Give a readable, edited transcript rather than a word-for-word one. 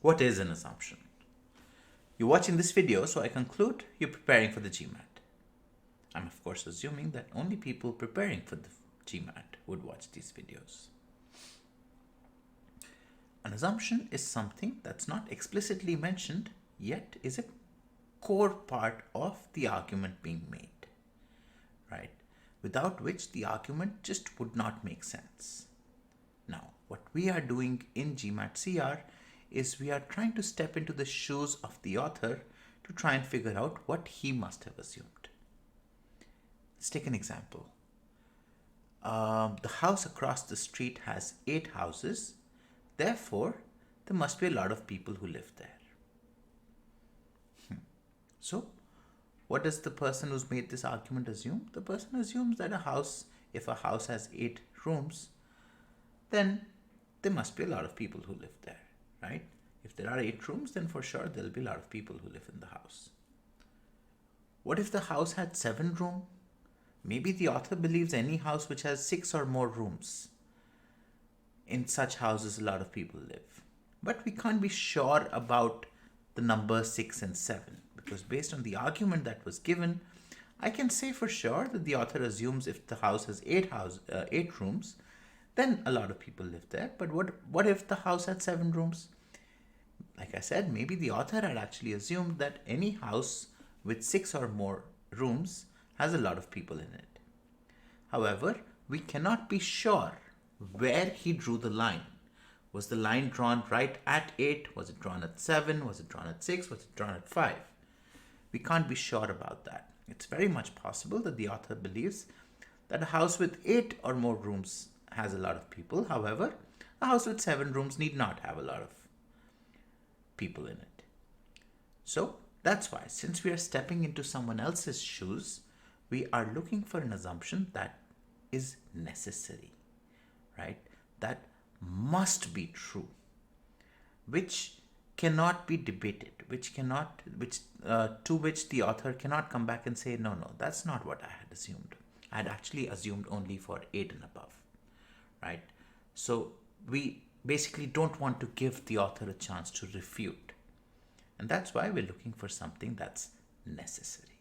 What is an assumption? You're watching this video, so I conclude you're preparing for the GMAT. I'm of course assuming that only people preparing for the GMAT would watch these videos. An assumption is something that's not explicitly mentioned, yet is a core part of the argument being made, right? Without which the argument just would not make sense. Now, what we are doing in GMAT CR is we are trying to step into the shoes of the author to try and figure out what he must have assumed. Let's take an example. The house across the street has 8 houses. Therefore, there must be a lot of people who live there. So, what does the person who's made this argument assume? The person assumes that if a house has 8 rooms, then there must be a lot of people who live there, right? If there are 8 rooms, then for sure there'll be a lot of people who live in the house. What if the house had 7 rooms? Maybe the author believes any house which has 6 or more rooms. In such houses, a lot of people live. But we can't be sure about the numbers 6 and 7 because based on the argument that was given, I can say for sure that the author assumes if the house has 8 rooms, then a lot of people live there. But what if the house had 7 rooms? Like I said, maybe the author had actually assumed that any house with 6 or more rooms has a lot of people in it. However, we cannot be sure where he drew the line. Was the line drawn right at 8? Was it drawn at 7? Was it drawn at 6? Was it drawn at 5? We can't be sure about that. It's very much possible that the author believes that a house with 8 or more rooms has a lot of people. However, a house with 7 rooms need not have a lot of people in it. So that's why, since we are stepping into someone else's shoes, we are looking for an assumption that is necessary, right? That must be true, which cannot be debated, to which the author cannot come back and say, no, that's not what I had assumed. I had actually assumed only for 8 and above, right? So we basically don't want to give the author a chance to refute. And that's why we're looking for something that's necessary.